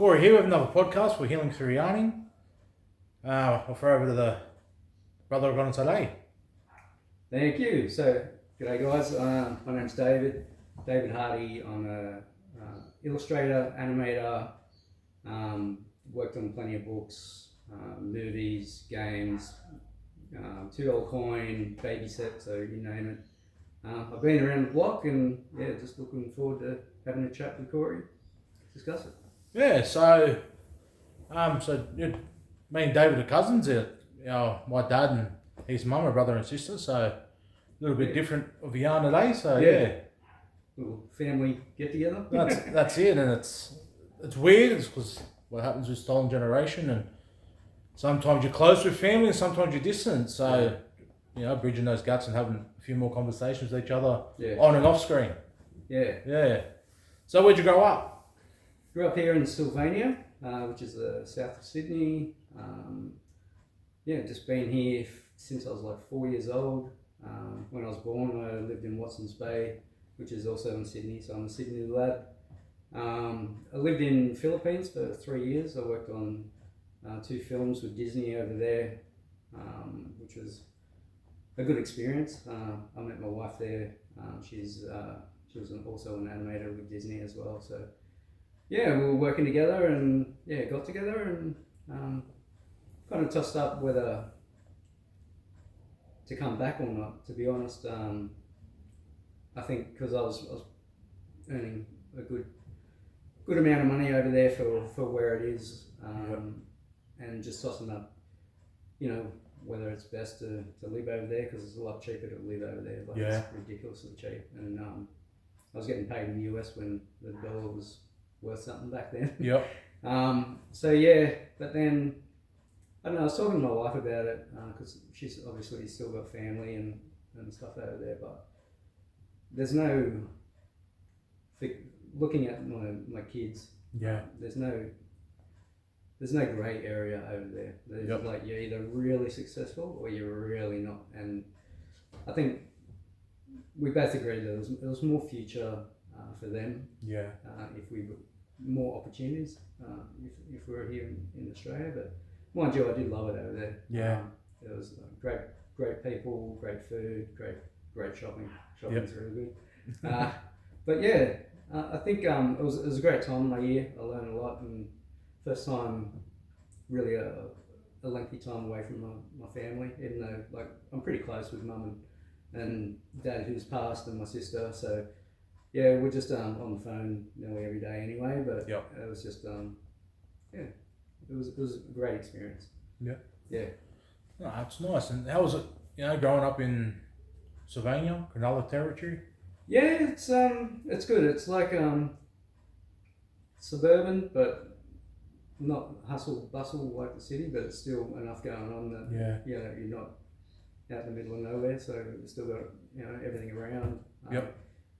Corey here with another podcast for Healing Through Yarning. I'll throw over to the brother I've got on today. Thank you. So, g'day guys. My name's David. David Hardy. I'm a illustrator, animator. Worked on plenty of books, movies, games, $2 coin, baby set, so you name it. I've been around the block and just looking forward to having a chat with Corey. Discuss it. Yeah, so me and David are cousins. My dad and his mum are brother and sister, so a little bit different of a yarn today. So Little family get together. that's it, and it's weird. It's because what happens with stolen generation, and sometimes you're close with family, and sometimes you're distant. So bridging those gaps and having a few more conversations with each other on and off screen. Yeah. So where'd you grow up? Grew up here in Sylvania, which is south of Sydney. Just been here since I was like 4 years old. When I was born, I lived in Watsons Bay, which is also in Sydney, so I'm a Sydney lad. I lived in Philippines for 3 years. I worked on 2 films with Disney over there, which was a good experience. I met my wife there. She was also an animator with Disney as well. So we were working together and got together and kind of tossed up whether to come back or not. To be honest, I think because I was earning a good amount of money over there for where it is, and just tossing up, whether it's best to live over there because it's a lot cheaper to live over there. It's ridiculously cheap, and I was getting paid in the US when the dollar was worth something back then. But then I don't know. I was talking to my wife about it because she's obviously still got family and stuff over there, but there's no looking at my kids. There's no grey area over there. There's like you're either really successful or you're really not, and I think we both agreed that there was more future for them. If we more opportunities if we were here in Australia, but mind you, I did love it over there. It was great people, great food, great shopping. Shopping's really good. I think it was a great time in my year. I learned a lot, and first time really a lengthy time away from my family, even though I'm pretty close with mum and dad who's passed and my sister, so we're just on the phone nearly every day anyway, but it was just it was a great experience. No, it's nice. And how was it, growing up in Sylvania, Cronulla territory? It's good. It's like suburban, but not hustle bustle like the city, but it's still enough going on that you're not out in the middle of nowhere, so you've still got everything around.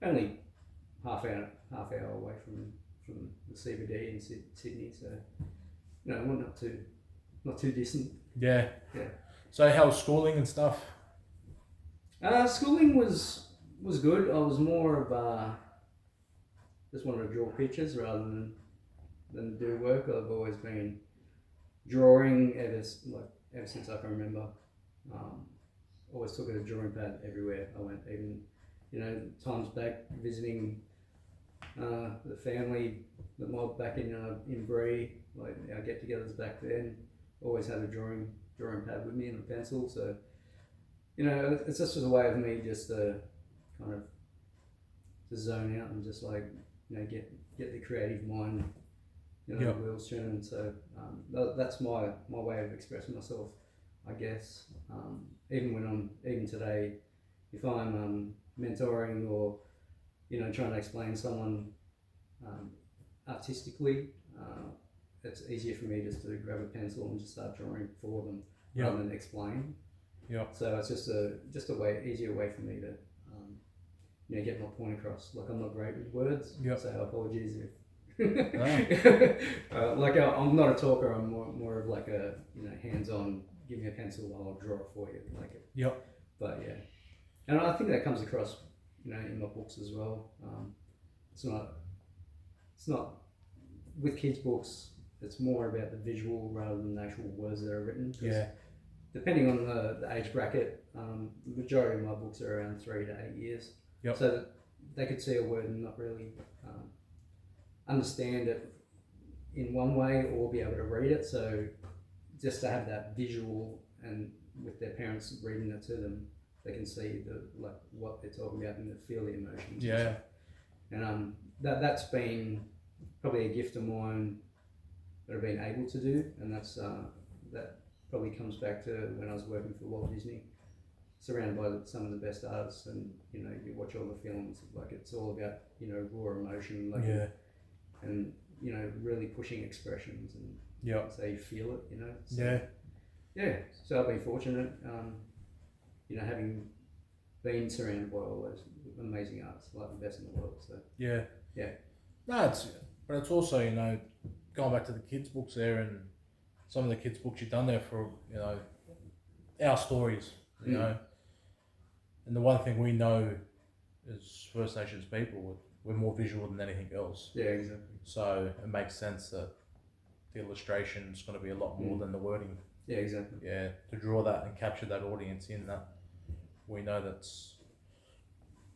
Only half hour away from the CBD in Sydney, so not too distant. So how was schooling and stuff? Schooling was good. I was more of just wanted to draw pictures rather than do work. I've always been drawing ever since I can remember. Always took a drawing pad everywhere I went, even times back visiting the family, the mob back in Bree, like our get-togethers back then. Always had a drawing pad with me and a pencil, so it's just a way of me just to kind of to zone out and just get the creative mind, wheels turning. So that's my way of expressing myself, I guess. Even today, if I'm mentoring or trying to explain someone artistically, it's easier for me just to grab a pencil and just start drawing for them rather than explain. So it's just a easier way for me to get my point across. I'm not great with words, so apologies if I'm not a talker. I'm more of like a hands-on. Give me a pencil, I'll draw it for you. But and I think that comes across in my books as well. It's not with kids' books. it's more about the visual rather than the actual words that are written. Yeah. Depending on the age bracket, the majority of my books are around 3 to 8 years. Yep. So that they could see a word and not really understand it in one way or be able to read it. So just to have that visual and with their parents reading it to them, they can see what they're talking about and feel the emotions. Yeah. And that's been probably a gift of mine that I've been able to do, and that's that probably comes back to when I was working for Walt Disney, surrounded by some of the best artists, and you watch all the films, like it's all about raw emotion, like and really pushing expressions and so you feel it, So, so I've been fortunate, having been surrounded by all those amazing artists, like the best in the world. So no, but it's also going back to the kids' books there, and some of the kids' books you've done there for our stories, you know, and the one thing we know as First Nations people, we're more visual than anything else. Yeah, exactly. So it makes sense that the illustration is going to be a lot more than the wording. Yeah, exactly. Yeah, to draw that and capture that audience in that, we know that's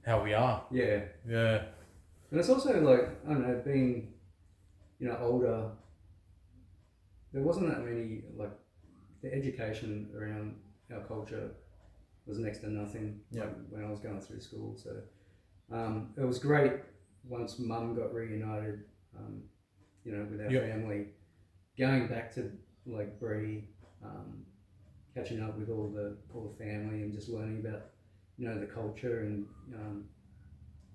how we are. Yeah. Yeah. And it's also like, I don't know, being, older, there wasn't that many, like, the education around our culture was next to nothing when I was going through school. So it was great once Mum got reunited, with our family, going back to like Bree, catching up with all the family and just learning about the culture, and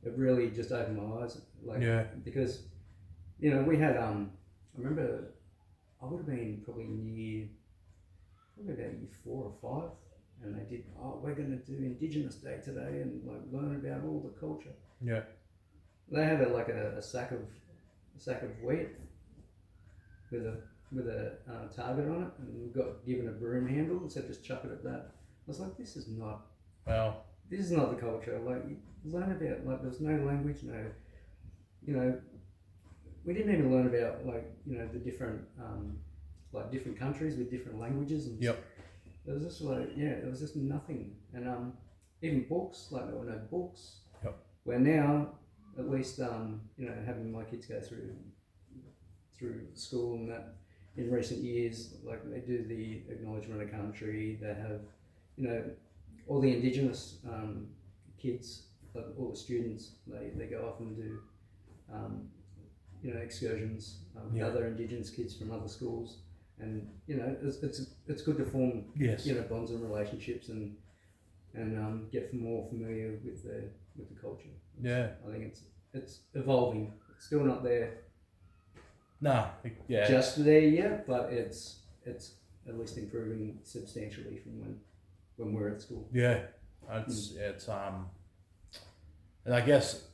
it really just opened my eyes, because we had I remember I would have been probably about year 4 or 5, and they did, we're going to do Indigenous Day today and like learn about all the culture. Yeah. They had a sack of wheat with a target on it, and we got given a broom handle and said just chuck it at that. I was like, this is not the culture. Like, learn about, like, there's no language, we didn't even learn about the different different countries with different languages, and it was just it was just nothing. And even books, like there were no books. Where now, at least having my kids go through school and that, in recent years, like they do the acknowledgement of country, they have all the Indigenous kids, like all the students, they go off and do excursions with other Indigenous kids from other schools, and it's good to form bonds and relationships, and get more familiar with the culture. I think it's evolving. It's still not there. Just there yet, but it's at least improving substantially from when we're at school. It's and I guess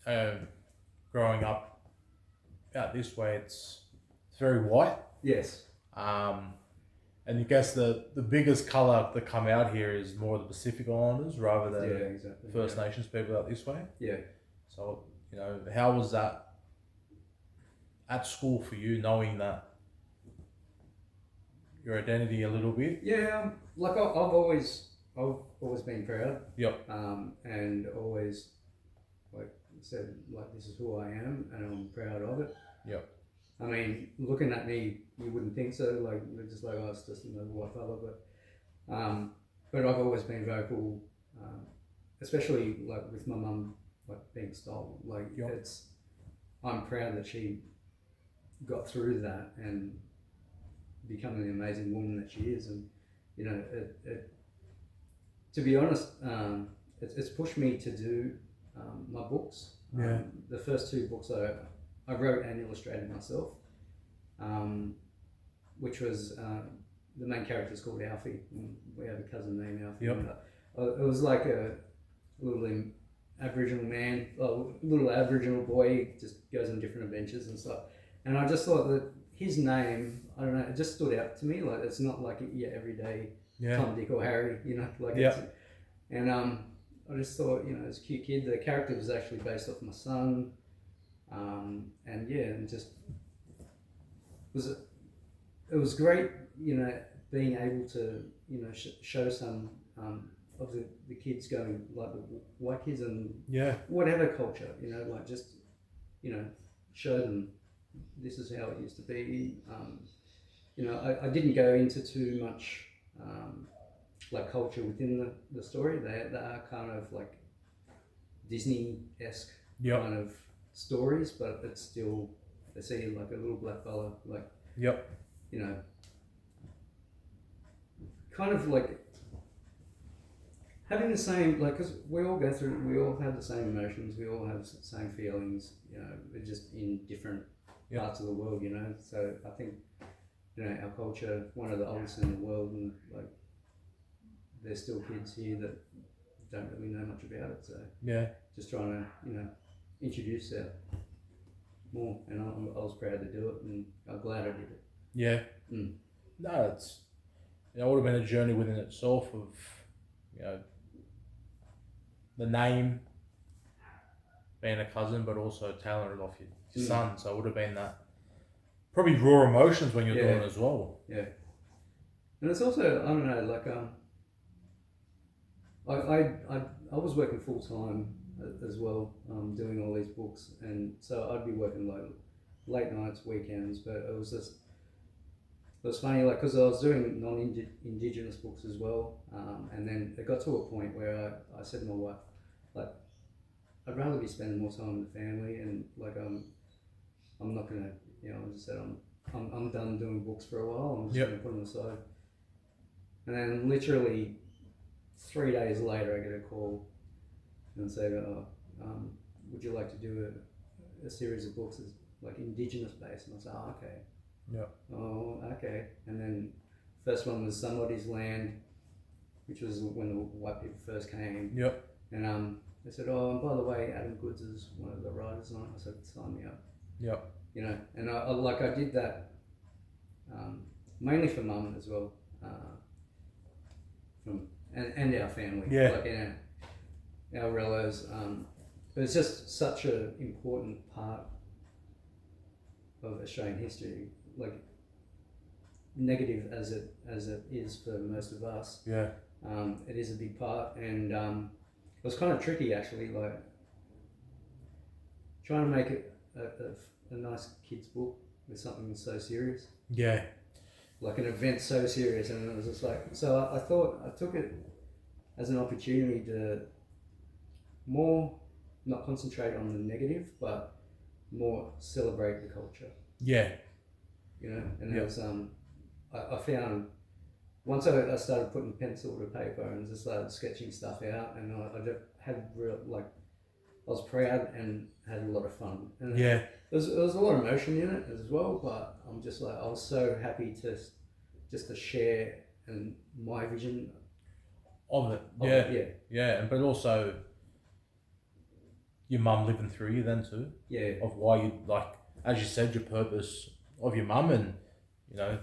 growing up out this way, it's very white. Yes. And I guess the biggest colour that come out here is more the Pacific Islanders rather than First Nations people out this way. Yeah. So how was that at school for you, knowing that your identity a little bit? Yeah, like I've always been proud. And always said this is who I am, and I'm proud of it. I mean, looking at me, you wouldn't think so. Like, you're just like, it's just another white fella. But I've always been vocal, especially like with my mum, being stolen. I'm proud that she got through that and becoming the amazing woman that she is. And to be honest, it's pushed me to do my books. The first 2 books I wrote and illustrated myself, which was the main character is called Alfie. We have a cousin named Alfie. It was like a little Aboriginal man, a little Aboriginal boy, just goes on different adventures and stuff. And I just thought that his name, I don't know, it just stood out to me. Like, it's not like everyday Tom, Dick, or Harry, And I just thought, it's a cute kid. The character was actually based off my son. And just it was great, you know, being able to, you know, show some of the kids going, like the white kids and whatever culture, you know, like just, you know, show them this is how it used to be. You know, I didn't go into too much like culture within the story. They are kind of like Disney-esque kind of stories, but it's still, they see like a little black fella, like, you know, kind of like having the same, like, because we all go through, we all have the same emotions, we all have the same feelings, you know, we're just in different parts of the world, you know. So I think, you know, our culture, one of the oldest in the world, and like there's still kids here that don't really know much about it. So just trying to, you know, introduce that more, and I was proud to do it, and I'm glad I did it. No, it's, you know, it would have been a journey within itself of, you know, the name being a cousin, but also tailing it off your son. So it would have been that probably raw emotions when you're doing it as well. Yeah, and it's also, I don't know, like I was working full time as well, doing all these books, and so I'd be working like late nights, weekends, but it was funny, like, because I was doing non-Indigenous books as well, and then it got to a point where I said to my wife, like, I'd rather be spending more time with the family, and like I'm not gonna, you know, I just said I'm done doing books for a while. I'm just gonna put them aside. And then literally 3 days later, I get a call and say, would you like to do a series of books that's like Indigenous based? And I said, oh, okay. Oh, okay. And then first one was Somebody's Land, which was when the white people first came. And they said, oh, and by the way, Adam Goods is one of the writers on it. I said, sign me up. You know, and I did that mainly for Mum as well, and our family, like our relatives. But it's just such an important part of Australian history, like negative as it is for most of us. It is a big part, and it was kind of tricky actually, like trying to make it a nice kids book with something so serious. Like an event so serious, and it was just like, so I thought I took it as an opportunity to more not concentrate on the negative, but more celebrate the culture. You know, and it was I found once I started putting pencil to paper and just started sketching stuff out, and I just had real, like, I was proud and had a lot of fun. And there was a lot of emotion in it as well, but I'm just like, I was so happy to share and my vision of it. But also your mum living through you then too. Of why you, like, as you said, your purpose of your mum, and, you know,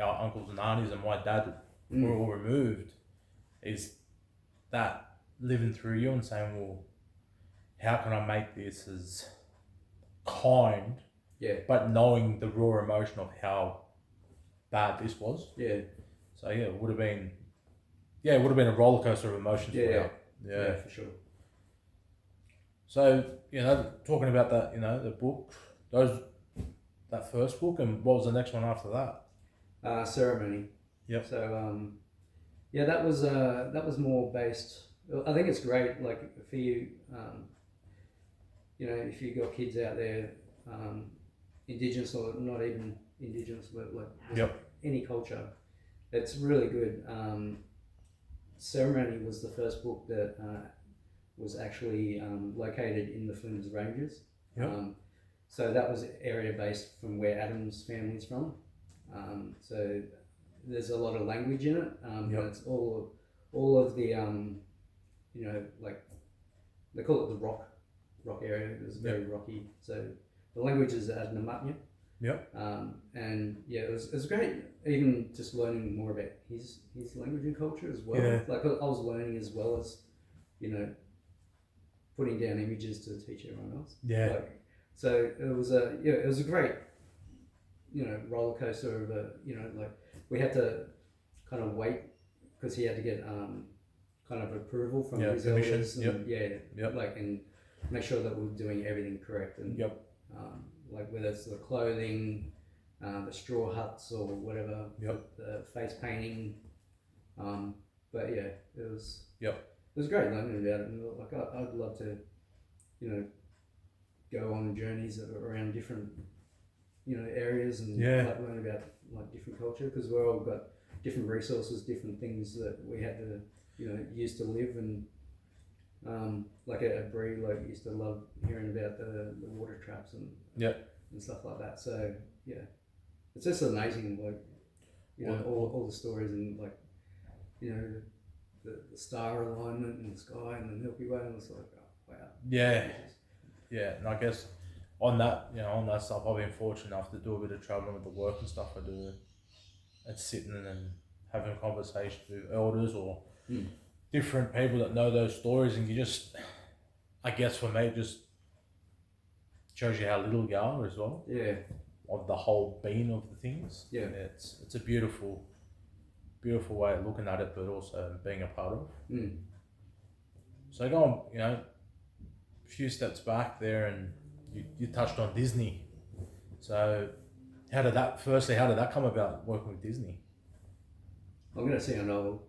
our uncles and aunties and my dad were all removed, is that living through you and saying, well, how can I make this as kind, but knowing the raw emotion of how bad this was. So it would have been, a roller coaster of emotions for you. Yeah, for sure. So, you know, talking about that, you know, the book, that first book, and what was the next one after that? Ceremony. So that was more based. I think it's great, like, for you. You know, if you've got kids out there, Indigenous or not even Indigenous, but like any culture, it's really good. Ceremony was the first book that was actually located in the Flinders Ranges. So that was area based from where Adam's family's from. So there's a lot of language in it. And it's all of the you know, like they call it the rock area. It was very rocky. So the language is Adnyamathanha. And it was great, even just learning more about his language and culture as well. Like I was learning as well as, you know, putting down images to teach everyone else. Like, so it was a great roller coaster of like we had to kind of wait because he had to get kind of approval from his elders and and make sure that we're doing everything correct and like whether it's the clothing, the straw huts or whatever, the face painting, but yeah, it was great learning about it, and like I'd love to go on journeys around different areas and like learn about like different culture, because we're all got different resources, different things that we had to use to live, and like at Bree, like used to love hearing about the water traps and stuff like that. So yeah, it's just amazing, like all the stories and like the star alignment and the sky and the Milky Way, and it's like wow. And I guess on that stuff, I've been fortunate enough to do a bit of traveling with the work and stuff I do, and sitting and having conversations with elders or different people that know those stories, and you just, I guess for me, it just shows you how little you are as well. Of the whole being of the things. It's a beautiful way of looking at it, but also being a part of. So going, a few steps back there, and you touched on Disney. So how did that come about, working with Disney? I'm going to sound old,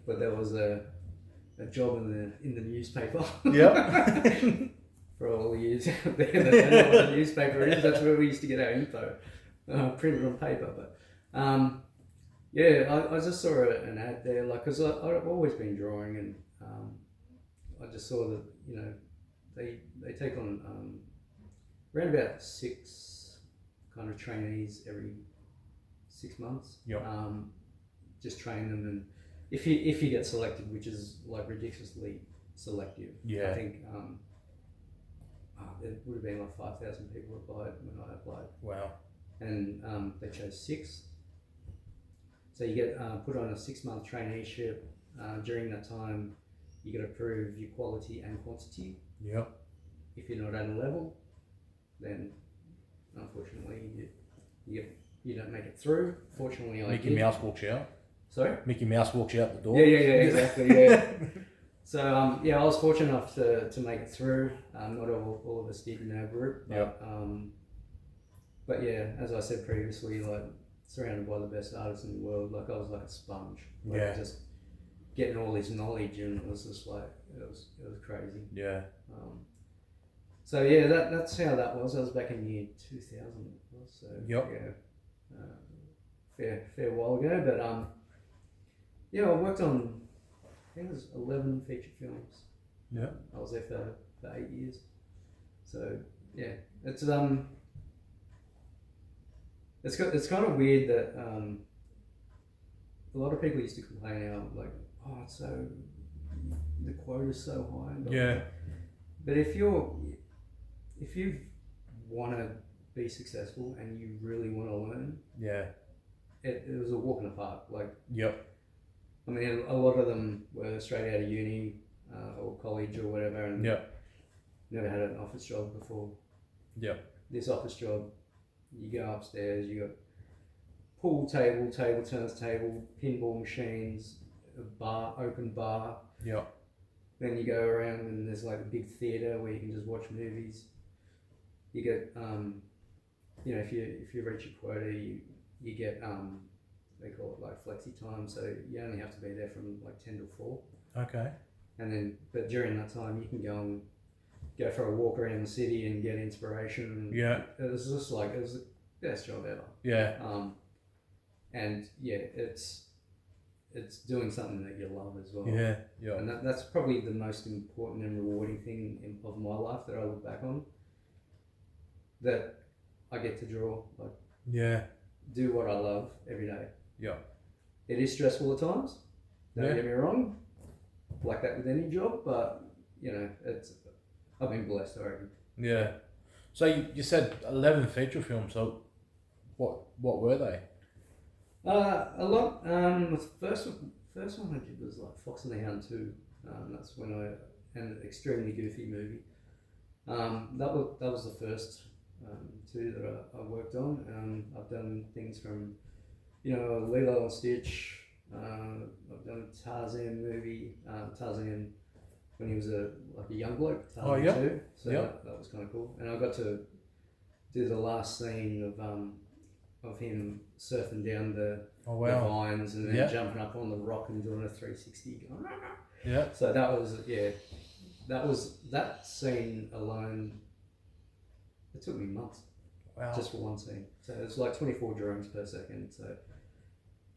but there was a job in the newspaper. For all the years out there that don't know what a newspaper is, that's where we used to get our info, printed on paper. But I just saw an ad there, like, because I've always been drawing, and I just saw that they take on around about 6 kind of trainees every 6 months. Just train them, and if you get selected, which is like ridiculously selective. I think there would have been like 5,000 people applied when I applied. Wow. And they chose 6. So you get put on a 6-month traineeship. During that time, you got to prove your quality and quantity. If you're not at a level, then unfortunately you don't make it through. Fortunately, Mickey Mouse walks you out. Sorry? Mickey Mouse walks you out the door. Yeah, exactly. So I was fortunate enough to make it through. Not all of us did in our group, but yeah, as I said previously, like surrounded by the best artists in the world, like I was like a sponge, just getting all this knowledge, and it was just like it was crazy. So yeah, that's how that was. I was back in year 2000, so fair while ago, but I worked on, I think it was 11 feature films. I was there for 8 years. So yeah, it's kind of weird that a lot of people used to complain how like, oh, it's so, the quota's so high. But if you want to be successful and you really want to learn, it was a walk in the park. Like I mean, a lot of them were straight out of uni or college or whatever, and never had an office job before. This office job, you go upstairs, you got pool table, table tennis table, pinball machines, a bar, open bar. Then you go around and there's like a big theatre where you can just watch movies. You get, if you reach your quota, you get they call it like flexi time, so you only have to be there from like 10 to 4. Okay. And then, but during that time, you can go for a walk around the city and get inspiration. It was just like, it was the best job ever. And yeah, it's doing something that you love as well. And that's probably the most important and rewarding thing of my life that I look back on. That I get to draw, like do what I love every day. It is stressful at times. Don't get me wrong, like that with any job, but I've been blessed already. So you said 11 feature films. So what were they? A lot. The first one I did was like Fox and the Hound 2. That's when an extremely goofy movie. That was the first too that I worked on. I've done things from, Lilo and Stitch. I've done a Tarzan movie, Tarzan when he was a young bloke, Tarzan 2. So that was kind of cool. And I got to do the last scene of him surfing down the vines and then jumping up on the rock and doing a 360. Yeah. So that scene alone. It took me months. Wow. Just for one scene. So it's like 24 drawings per second. So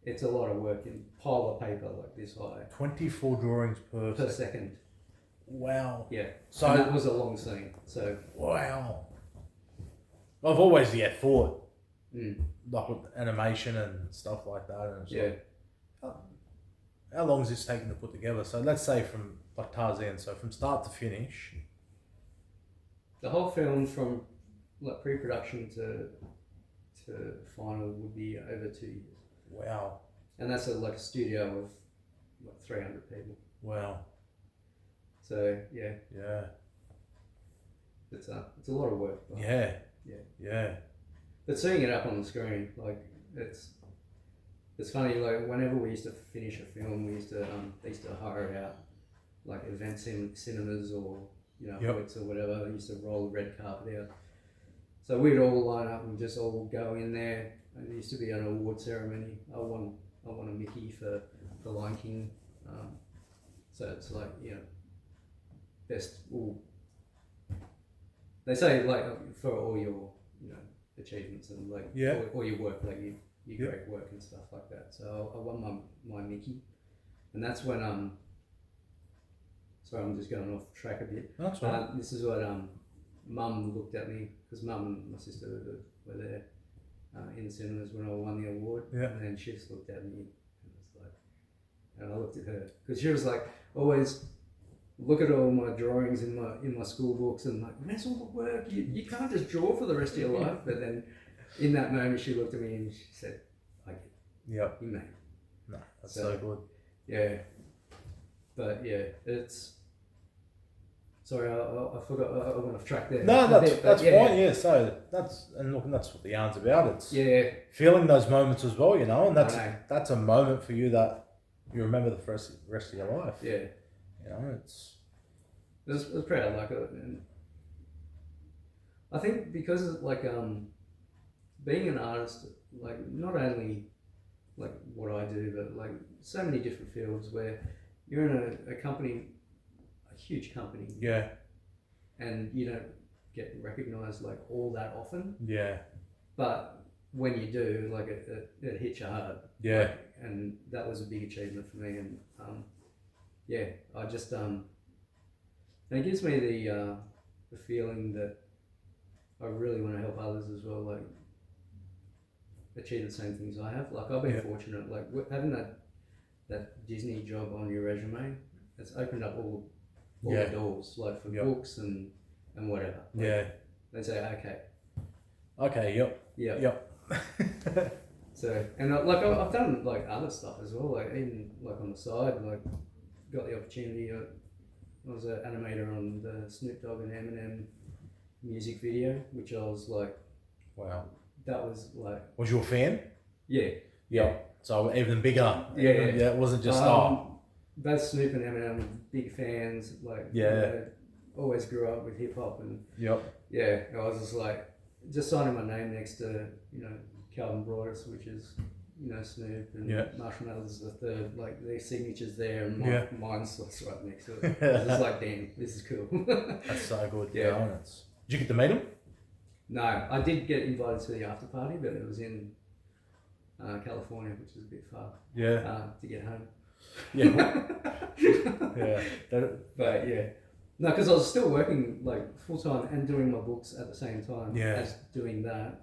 it's a lot of work in pile of paper like this high. 24 drawings per second. Wow. Yeah. So and that was a long scene. So wow. I've always thought like with animation and stuff like that, and it's yeah. How long is this taking to put together? So let's say from like Tarzan, so from start to finish. The whole film from like pre-production to final would be over 2 years. Wow. And that's like a studio of like 300 people. Wow. So yeah. Yeah. It's a lot of work. Yeah. Yeah. Yeah. But seeing it up on the screen, like it's funny. Like whenever we used to finish a film, they used to hire out like event cinemas or Hoyts or whatever. They used to roll the red carpet out. So we'd all line up and just all go in there. And there used to be an award ceremony. I won a Mickey for The Lion King. So it's like best. They say like for all your achievements and like all your work, like your great work and stuff like that. So I won my Mickey, and that's when Sorry, I'm just going off track a bit. That's right. This is what Mum looked at me, because Mum and my sister were there in the cinemas when I won the award, and then she just looked at me and was like, and I looked at her because she was like always look at all my drawings in my school books and like, that's all the work. You can't just draw for the rest of your life. But then in that moment, she looked at me and she said, "I get it. Yep. You made it." No, that's so good. Yeah, but yeah, it's. Sorry, I forgot. I went off track there. No, that's fine. Yeah, so that's what the yarn's about. It's feeling those moments as well, and that's a moment for you that you remember the rest of your life. Yeah, it's proud. Like, and I think because like being an artist, like not only like what I do, but like so many different fields where you're in a company. Huge company, and you don't get recognized like all that often, but when you do, like it hits you hard, and that was a big achievement for me. And I just and it gives me the feeling that I really want to help others as well, like achieve the same things I have. Like I've been fortunate, like having that Disney job on your resume, it's opened up all the doors, like for books and whatever. Like, they say, So, and like I've done like other stuff as well, like even like on the side, like got the opportunity. I was an animator on the Snoop Dogg and Eminem music video, which I was like, wow, that was like. Was you a fan? Yeah. Yeah. So even bigger. Yeah. It wasn't just both Snoop and Eminem, big fans, like always grew up with hip hop and I was just like signing my name next to Calvin Broadus, which is Snoop and Marshall Mathers is the third, like their signatures there and mine's right next to it. I was just like, damn, this is cool. That's so good. Did you get to meet him? No, I did get invited to the after party, but it was in California, which is a bit far. To get home. But no, because I was still working like full time and doing my books at the same time as doing that.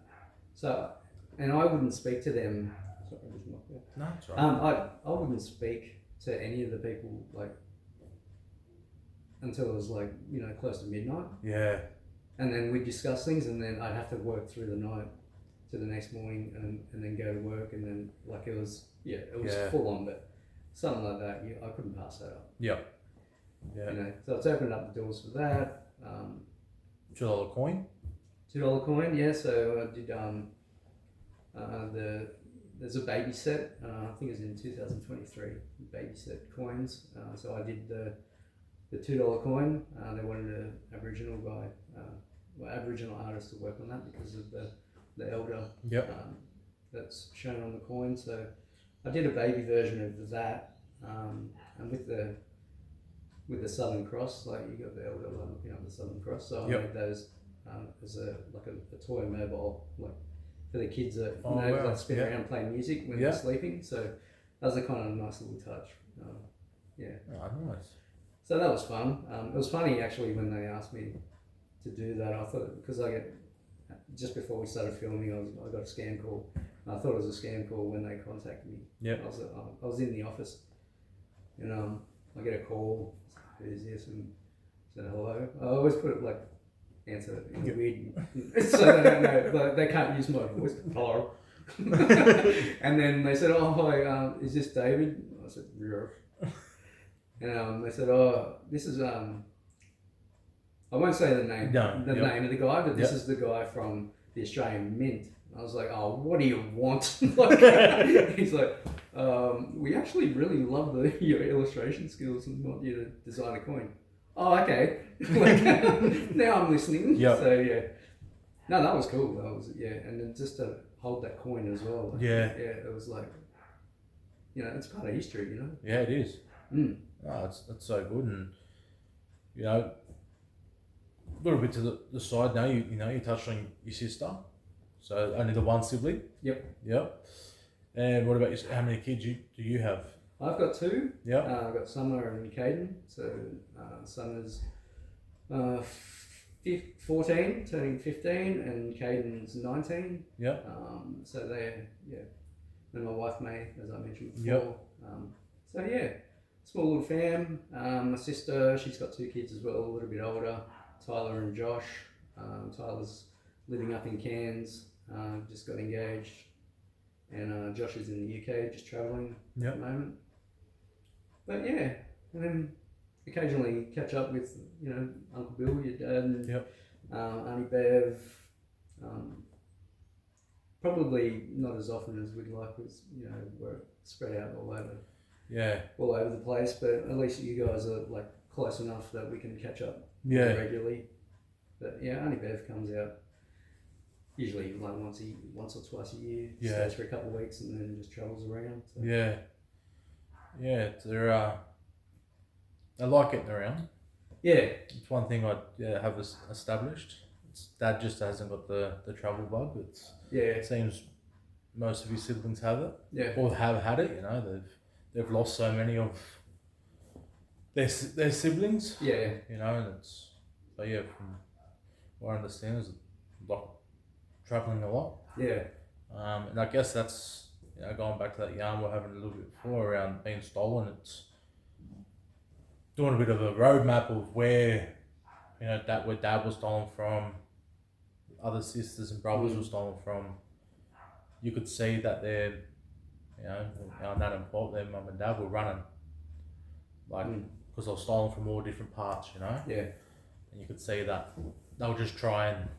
So, and I wouldn't speak to them. Sorry, I just knocked out. No, that's right. I wouldn't speak to any of the people like until it was like close to midnight. Yeah. And then we'd discuss things, and then I'd have to work through the night to the next morning, and then go to work, and then like it was full on, but. Something like that, I couldn't pass that up. Yeah. So it's opened up the doors for that. $2 coin? $2 coin. Yeah, so I did there's a baby set. I think it was in 2023. Baby set coins. So I did the $2 coin. They wanted an Aboriginal guy, Aboriginal artist to work on that because of the elder. Yep. That's shown on the coin. So I did a baby version of that, and with the Southern Cross, like you got the elder looking up the Southern Cross. So I made those as a toy mobile, like for the kids that like spin around playing music when they're sleeping. So that was a kind of nice little touch. Yeah. Oh, nice. So that was fun. It was funny actually when they asked me to do that. I thought because just before we started filming, I got a scam call. I thought it was a scam call when they contacted me. Yeah. I was in the office, and I get a call. Who's this? And said hello. I always put it like answer in a weird, so they don't know. Like, they can't use my voice. Hello. And then they said, "Oh hi, is this David?" I said, "Yeah." And they said, "Oh, this is I won't say the name, name of the guy, but this is the guy from the Australian Mint." I was like, "Oh, what do you want?" He's like, "We actually really love your illustration skills and want you to design a coin." Oh, okay. Now I'm listening. Yep. So yeah, no, that was cool. That was and then just to hold that coin as well. Like, it was like, it's part of history, Yeah, it is. Mm. Oh, that's so good, and a little bit to the side now. You touched on your sister, so only the one sibling. Yep. And what about you? How many kids do you have? I've got two. Yeah. I've got Summer and Caden. So Summer's 14, turning 15, and Caden's 19. Yeah. So they're and my wife May, as I mentioned before. So small little fam. My sister, she's got two kids as well, a little bit older, Tyler and Josh. Tyler's living up in Cairns, just got engaged, and Josh is in the UK, just travelling at the moment. But and then occasionally catch up with Uncle Bill, your dad, and Auntie Bev. Probably not as often as we'd like, because we're spread out all over the place. But at least you guys are like close enough that we can catch up regularly. But Auntie Bev comes out usually like once or twice a year. Stays for a couple of weeks and then just travels around. So. I like getting around. Yeah. It's one thing I have established. Dad just hasn't got the travel bug. It seems most of his siblings have it. Yeah. Or have had it. They've lost so many of their siblings. Yeah. And it's from what I understand is like traveling a lot. Yeah. And I guess that's going back to that yarn we're having a little bit before around being stolen. It's doing a bit of a roadmap of where where dad was stolen from, other sisters and brothers were stolen from. You could see that they're our nan and pop, their mum and dad were running, like because they were stolen from all different parts, Yeah. And you could see that they were just trying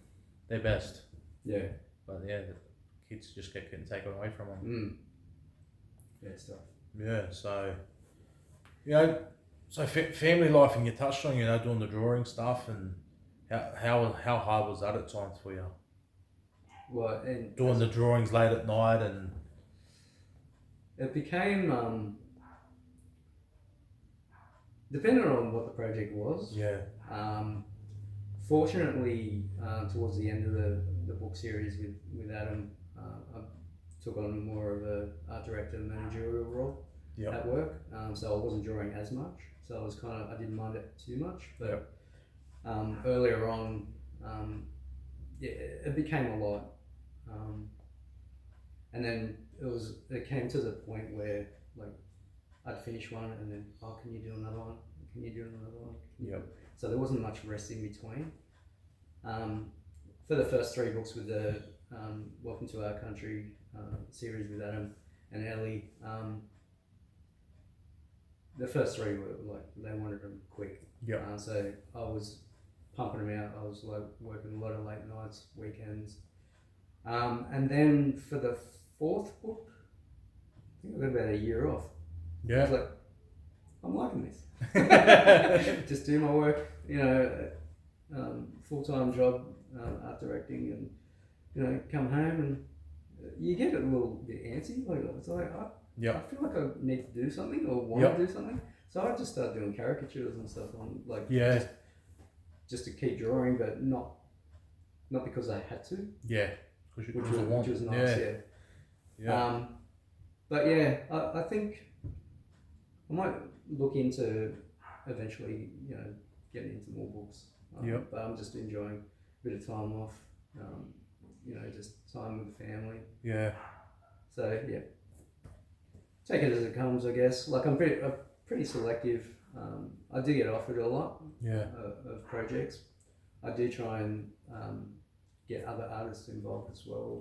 their best. Yeah. But the kids just kept getting taken away from them. Yeah, stuff. Yeah, so so family life, and you touched on doing the drawing stuff, and how hard was that at times for you? Well, and doing the drawings late at night, and it became depending on what the project was. Yeah. Fortunately, towards the end of the book series with Adam, I took on more of a art director managerial role at work. So I wasn't drawing as much. So I was I didn't mind it too much. But earlier on, it became a lot. And then it came to the point where like I'd finish one and then can you do another one? Can you do another one? Yep. So there wasn't much rest in between. For the first three books with the Welcome to Our Country series with Adam and Ellie, the first three were like they wanted them quick. Yeah. So I was pumping them out. I was like working a lot of late nights, weekends. And then for the fourth book, I think I got about a year off. I was like, I'm liking this. Just do my work, full-time job, art directing, and come home and you get a little bit antsy. Like it's like I feel like I need to do something or want to do something. So I just started doing caricatures and stuff on just to keep drawing, but not because I had to. Yeah, which was nice. Yeah. But yeah, I think I might look into eventually, getting into more books. But I'm just enjoying a bit of time off. Just time with the family. Yeah. So yeah, take it as it comes, I guess. Like I'm pretty selective. I do get offered a lot of projects. I do try and get other artists involved as well.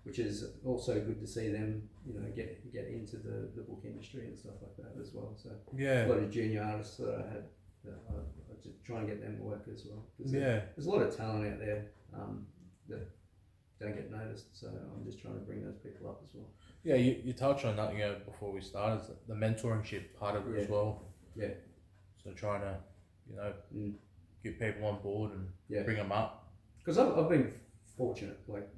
Which is also good to see them, get into the book industry and stuff like that as well. So a lot of junior artists that I had, I just try and get them to work as well. There's a lot of talent out there that don't get noticed. So I'm just trying to bring those people up as well. Yeah, you touched on that before we started, the mentorship part of it as well. Yeah. So trying to get people on board and bring them up. Because I've been fortunate, like.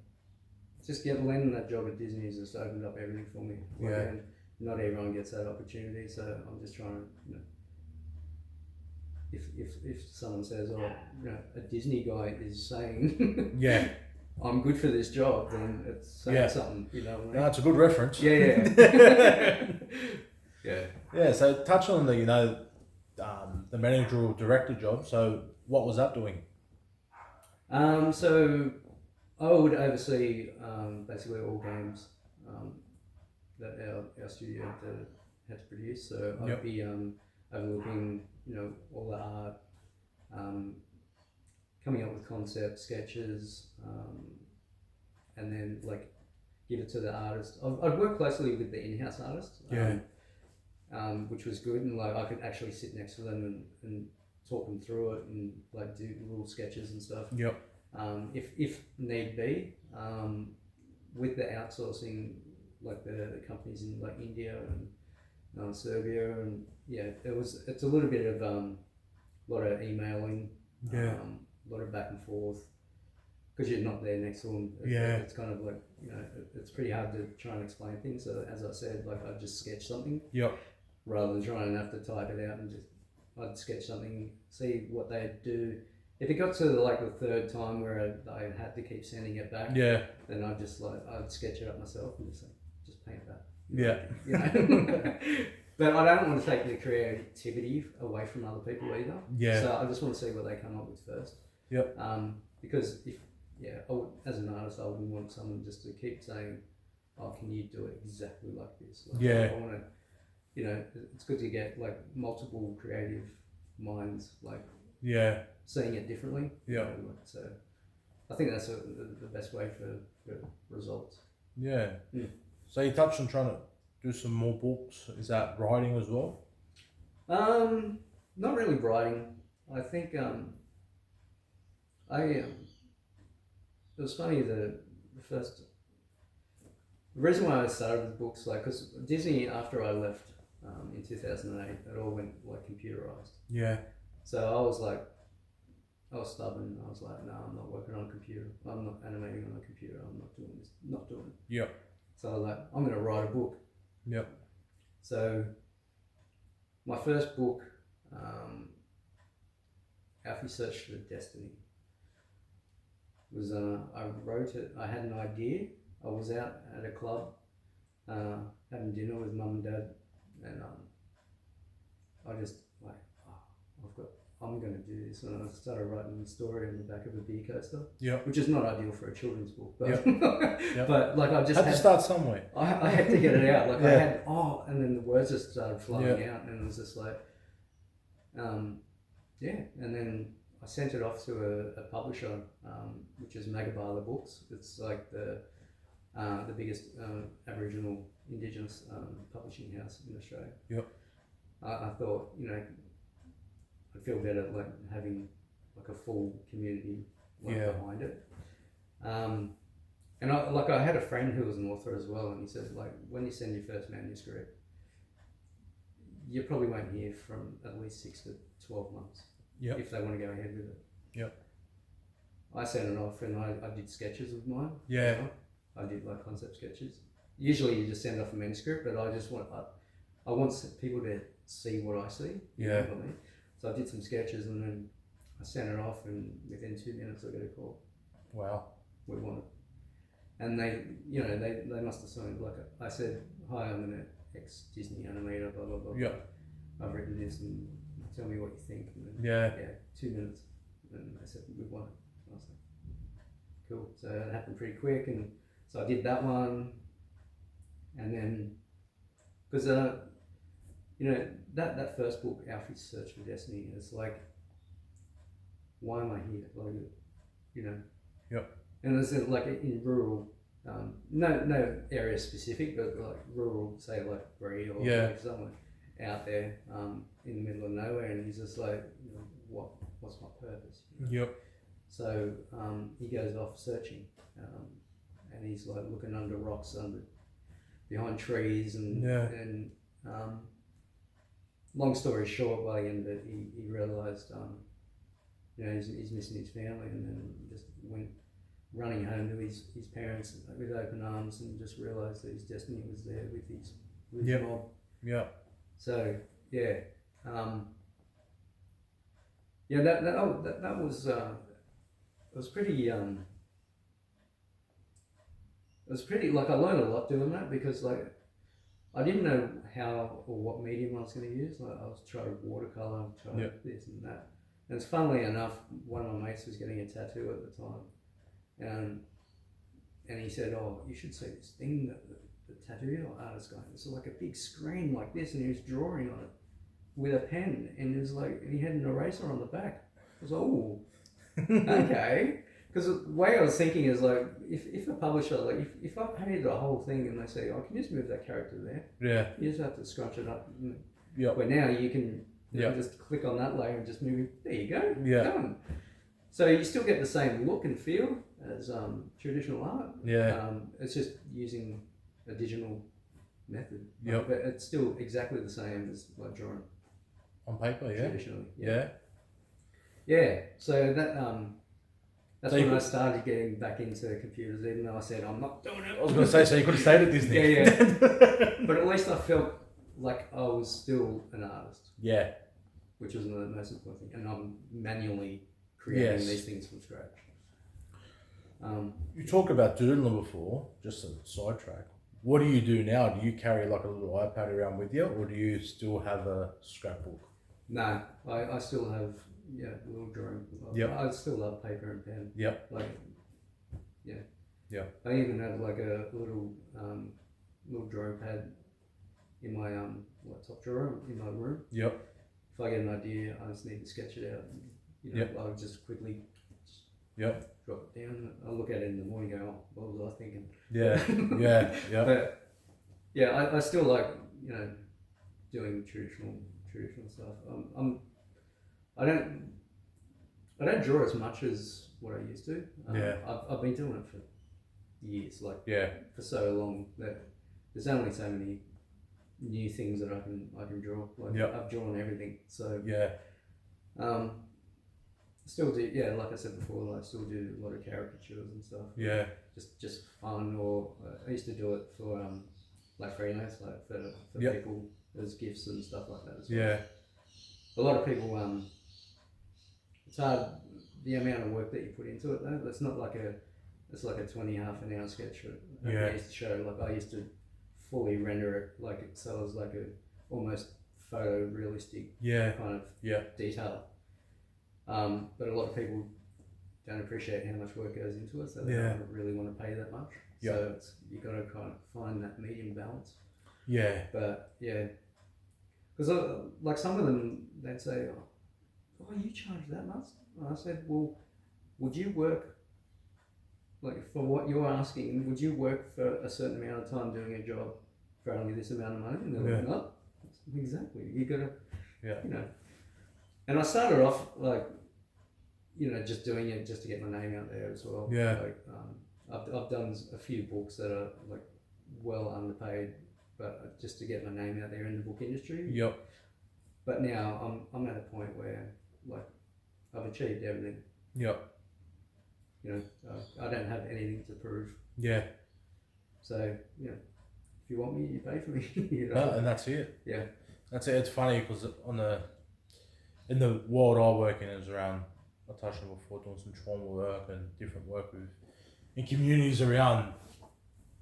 Just landing that job at Disney has just opened up everything for me. And not everyone gets that opportunity, so I'm just trying to, if someone says, a Disney guy is saying, I'm good for this job, then it's saying something, what I mean? No, it's a good reference. Yeah. So touch on the managerial director job. So what was that doing? So I would oversee basically all games that our studio had to produce. So I'd be overlooking, all the art, coming up with concept sketches, and then give it to the artist. I'd work closely with the in-house artist, which was good, and I could actually sit next to them and talk them through it and do little sketches and stuff. If need be, with the outsourcing, the companies in India and Serbia, and it's a little bit of a lot of emailing, a lot of back and forth, because you're not there next to them. It's kind of it's pretty hard to try and explain things. So as I said, I'd just sketch something, rather than trying to have to type it out, and I'd sketch something, see what they'd do. If it got to the third time where I had to keep sending it back, then I'd just I'd sketch it up myself and just paint that. But I don't want to take the creativity away from other people either. So I just want to see what they come up with first. Because as an artist, I wouldn't want someone just to keep saying, "Oh, can you do it exactly like this?" I want to, it's good to get multiple creative minds seeing it differently. So I think that's the best way for results. So you touched on trying to do some more books. Is that writing as well? Not really writing. I think it was funny, the reason why I started with books, because Disney, after I left in 2008, it all went computerized. So I was stubborn. I was like, no, I'm not working on a computer. I'm not animating on a computer. I'm not doing this. Not doing it. So I was like, I'm going to write a book. So my first book, Alfie Search for Destiny, was I wrote it. I had an idea. I was out at a club having dinner with mum and dad, and I just I'm going to do this, and I started writing the story on the back of a beer coaster. Which is not ideal for a children's book, but but I just had to start somewhere. I had to get it out. I had and then the words just started flowing out, and it was just and then I sent it off to a publisher, which is Magabala Books. It's the biggest Aboriginal Indigenous publishing house in Australia. I thought, I'd feel better having like a full community Yeah. behind it. And I had a friend who was an author as well, and he said like when you send your first manuscript, you probably won't hear from at least 6 to 12 months if they want to go ahead with it. Yep. I sent it off, and I did sketches of mine. Yeah. I did like concept sketches. Usually you just send off a manuscript, but I just want I want people to see what I see. You know what I mean? So I did some sketches, and then I sent it off, and within 2 minutes I got a call. Wow. We want it. And they must have signed, like, I said, hi, I'm an ex-Disney animator, blah, blah, blah. Yeah. I've written this, and tell me what you think. And then, Yeah. 2 minutes. And they said, we want it. I was like, cool. So it happened pretty quick, and so I did that one. And then, because, that first book, Alfie's Search for Destiny, is like, why am I here? Like, Yep. And it's like in rural, no area specific, but like rural, say like Brie or like somewhere out there in the middle of nowhere, and he's just like, what's my purpose? Yep. So he goes off searching, and he's like looking under rocks, behind trees, and long story short, by the end of it, he realised, he's missing his family, and then just went running home to his parents with open arms, and just realised that his destiny was there with his mob. Yeah. So that was it was pretty like I learned a lot doing that, because like I didn't know how or what medium I was going to use. Like I was trying watercolour, trying this and that. And it's funnily enough, one of my mates was getting a tattoo at the time, and he said, "Oh, you should see this thing that the tattoo artist guy. It's like a big screen like this, and he was drawing on it with a pen, and it was like, and he had an eraser on the back." I was like, "Oh, okay." Because the way I was thinking is like, if a publisher, like if I painted the whole thing and they say, "Oh, can you just move that character there?" You just have to scrunch it up. Where now you can just click on that layer and just move it. There you go. Done. So you still get the same look and feel as traditional art. It's just using a digital method. But it's still exactly the same as like drawing on paper. Traditionally. So that's when I started getting back into computers, even though I said I'm not doing it. I was going to say, so you could have stayed at Disney. But at least I felt like I was still an artist. Which was the most important thing. And I'm manually creating these things from scratch. You talked about doodling before, just a sidetrack. What do you do now? Do you carry like a little iPad around with you, or do you still have a scrapbook? No, I still have a little drawing. I still love paper and pen. I even have like a little drawing pad in my laptop drawer in my room. If I get an idea, I just need to sketch it out. I'll just quickly drop it down. I'll look at it in the morning and go, "Oh, what was I thinking?" But I still like doing traditional stuff. I don't draw as much as what I used to. I've been doing it for years, for so long that there's only so many new things that I can draw. I've drawn everything, so still do. Like I said before, I still do a lot of caricatures and stuff. Just fun. Or I used to do it for like freelance, like for people as gifts and stuff like that as well. A lot of people, it's hard the amount of work that you put into it though. It's not like it's like a 20 half an hour sketch that I used to show. Like I used to fully render it so it was like a almost photorealistic kind of detail. But a lot of people don't appreciate how much work goes into it, so they don't really want to pay that much. So you got to kind of find that medium balance. But because like some of them, they'd say, "Oh, you charge that much?" And I said, "Well, would you work like for what you're asking? Would you work for a certain amount of time doing a job for only this amount of money?" And they're like, "No, exactly. You got to, And I started off like just doing it just to get my name out there as well. Yeah. Like, I've done a few books that are like well underpaid, but just to get my name out there in the book industry. Yep. But now I'm at a point where like I've achieved everything. Yep. I don't have anything to prove. Yeah. So if you want me, you pay for me. And that's it. Yeah. That's it. It's funny because in the world I work in is around, I touched on it before, doing some trauma work and different work in communities around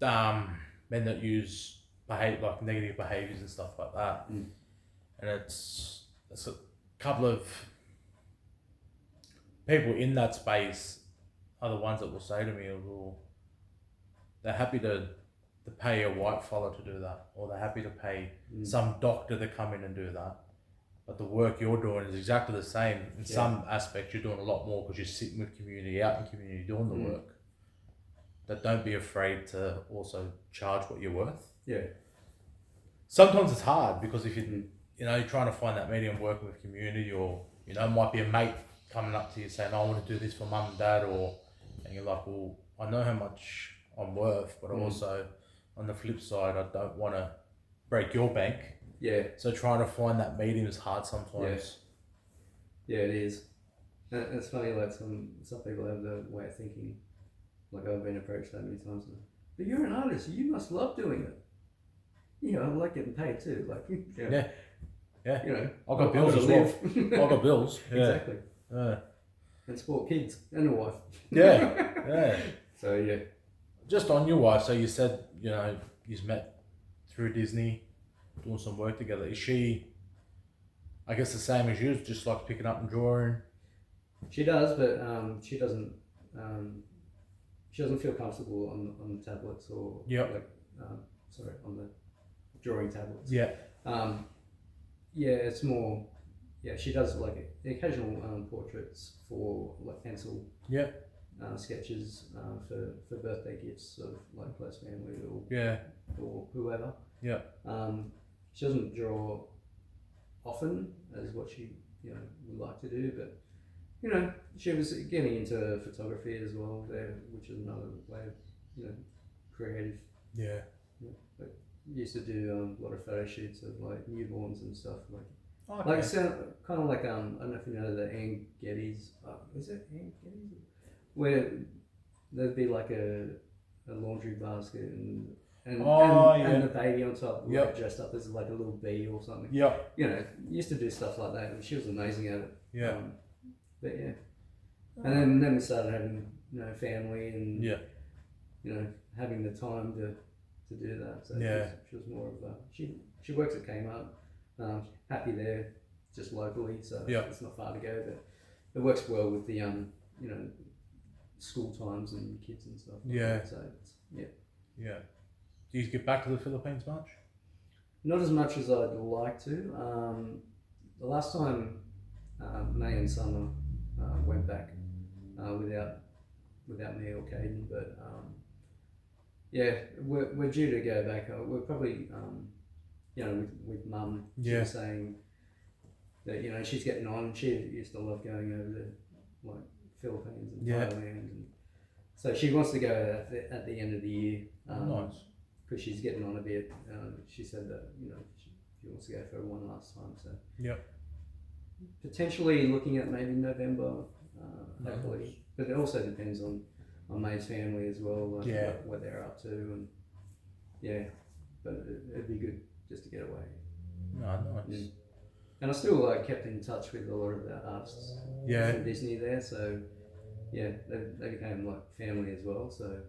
men that use like negative behaviours and stuff like that. Mm. And it's a couple of people in that space are the ones that will say to me, they're happy to pay a white fella to do that, or they're happy to pay some doctor to come in and do that. But the work you're doing is exactly the same. In some aspects, you're doing a lot more because you're sitting with community, out in community, doing the work. That don't be afraid to also charge what you're worth. Yeah. Sometimes it's hard because if you're trying to find that medium working with community, or it might be a mate coming up to you saying, I want to do this for mum and dad, and you're like, well, I know how much I'm worth, but also on the flip side, I don't want to break your bank. Yeah. So trying to find that medium is hard sometimes. Yeah, it is. And it's funny, like some people have the way of thinking, like I've been approached that many times, but you're an artist, you must love doing it. I like getting paid too. Like, Yeah. I've got I've bills got as to well. live. I've got bills. Yeah. Exactly. Yeah. And support kids and a wife. Yeah. So yeah. Just on your wife, so you said, you've met through Disney, doing some work together. Is she, I guess, the same as you, just like picking up and drawing? She does, but she doesn't feel comfortable on the tablets or on the drawing tablets. Yeah. It's more. Yeah, she does like the occasional portraits for like pencil. Yeah. Sketches for birthday gifts of like close family or whoever. Yeah. She doesn't draw often as what she would like to do, but she was getting into photography as well there, which is another way of creative. Yeah. Like, used to do a lot of photo shoots of like newborns and stuff like. Okay. Like kind of like I don't know if you know the Ann Geddes. Is it Ann Geddes? Where there'd be like a laundry basket and the baby on top, like dressed up as like a little bee or something. Yeah. Used to do stuff like that, and she was amazing at it. Yeah. But yeah, and then we started having family and having the time to do that. So she was more of a she works at Kmart. Happy there, just locally, so it's not far to go, but it works well with the school times and kids and stuff. So yeah. Do you get back to the Philippines much? Not as much as I'd like to. The last time May and Summer went back without me or Caden, but we're due to go back. We're probably with Mum, she was saying that she's getting on. She used to love going over to like Philippines and Thailand, and so she wants to go at the end of the year. Nice. Because she's getting on a bit. She said that she wants to go for one last time. So potentially looking at maybe November, hopefully. But it also depends on May's family as well, like what they're up to, and but it'd be good just to get away. Nice. And I still kept in touch with a lot of the artists from Disney there, so they became like family as well. So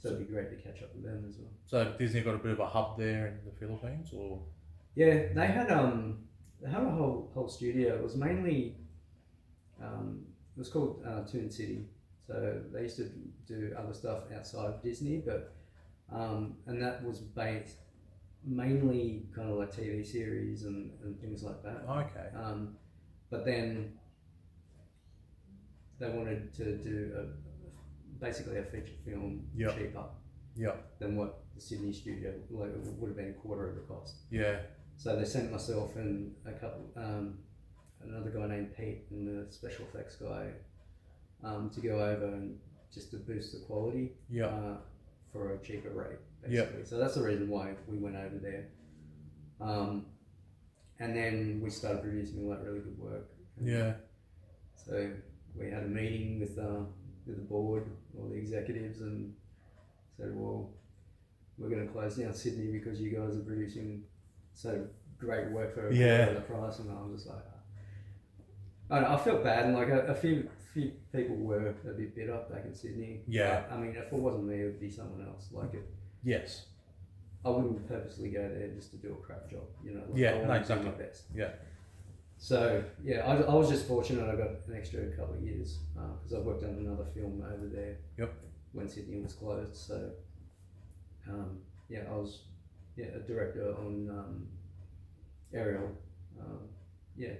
so it'd be great to catch up with them as well. So Disney got a bit of a hub there in the Philippines, or? Yeah, they had a whole studio. It was mainly it was called Toon City. So they used to do other stuff outside of Disney, but and that was based mainly kind of like TV series and things like that. Okay. But then they wanted to do basically a feature film cheaper than what the Sydney studio would have been a quarter of the cost. Yeah. So they sent myself and a another guy named Pete and the special effects guy to go over and just to boost the quality for a cheaper rate, basically. So that's the reason why we went over there. And then we started producing like really good work. Yeah. So we had a meeting with the board, all the executives, and said, well, we're going to close down Sydney because you guys are producing so great work for the price. And I was just like, I felt bad, and like a few people were a bit bitter back in Sydney. Yeah. But, I mean, if it wasn't me, it would be someone else. Like it. Yes. I wouldn't purposely go there just to do a crap job, you know. Like Exactly. Do my best. Yeah. So yeah, I was just fortunate. I got an extra couple of years because I worked on another film over there. Yep. When Sydney was closed, so I was a director on Ariel.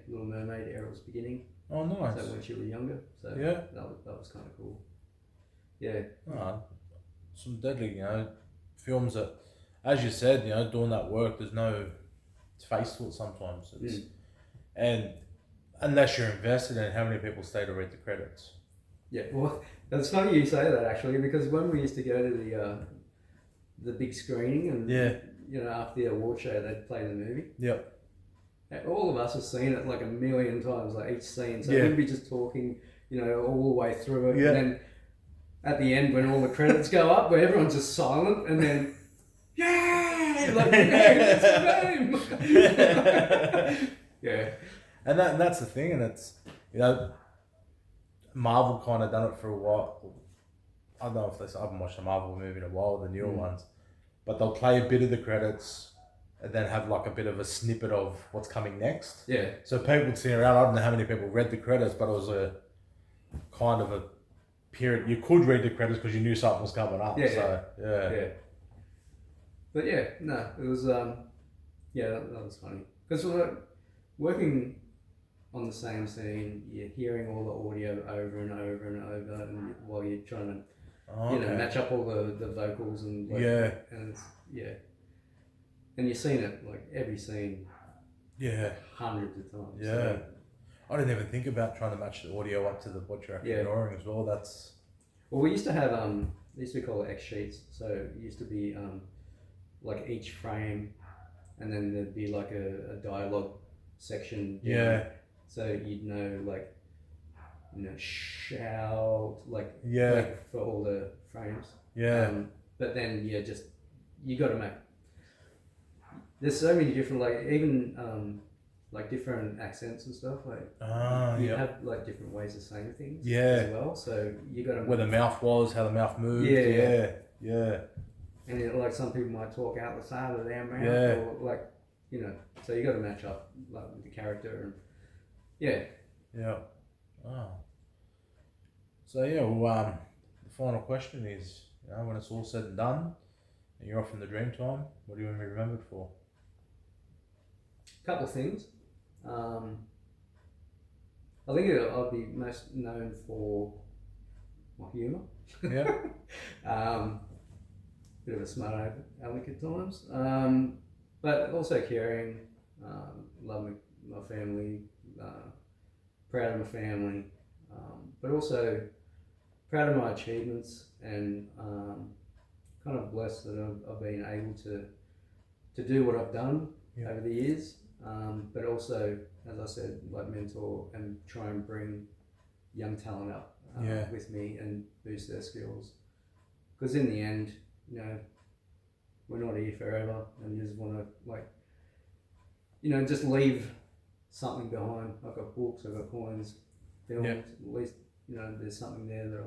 Little Mermaid, Ariel's beginning. Oh, nice. So when she was younger, so yeah, that was kind of cool. Yeah. Some deadly, films that, as you said, doing that work, there's no face to it sometimes. And unless you're invested in how many people stay to read the credits. Yeah, well, it's funny you say that actually, because when we used to go to the big screening and after the award show they'd play the movie. Yep. And all of us have seen it like a million times, like each scene. So we'd be just talking, all the way through it. Yeah. And then at the end, when all the credits go up, where everyone's just silent, and then it's the name. Yeah. And that's the thing, and it's Marvel kind of done it for a while. I don't know if I haven't watched a Marvel movie in a while, the newer ones, but they'll play a bit of the credits and then have like a bit of a snippet of what's coming next. Yeah. So people would see around. I don't know how many people read the credits, but it was a kind of a period you could read the credits because you knew something was coming up. Yeah. But it was that was funny because working on the same scene, you're hearing all the audio over and over and over, and while you're trying to match up all the vocals and and it's, and you've seen it like every scene hundreds of times. So. I didn't even think about trying to match the audio up to what you're actually ignoring as well. Well, we used to have they used to call it X sheets. So it used to be like each frame, and then there'd be like a dialogue section. So you'd know shout like for all the frames. But then you got to make. There's so many different even different accents and stuff you have like different ways of saying things as well. So you got to where the mouth was, how the mouth moved. And like some people might talk out the side of their mouth or so you got to match up with the character and So the final question is, when it's all said and done and you're off in the dream time, what do you want to be remembered for? Couple of things. I think I'll be most known for my humour. Bit of a smart aleck at times, but also caring. Love my family. Proud of my family, but also proud of my achievements, and kind of blessed that I've been able to do what I've done over the years. But also, as I said, like mentor and try and bring young talent up with me and boost their skills. Because in the end, we're not here forever, and you just want to just leave something behind. I've got books, I've got coins, films. At least there's something there that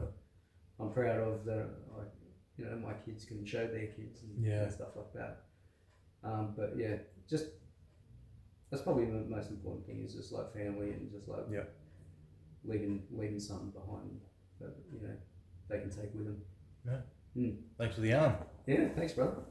I'm proud of that my kids can show their kids and stuff like that. But just. That's probably the most important thing, is just like family and just like leaving something behind that they can take with them. Thanks for the yarn. Yeah, thanks, brother.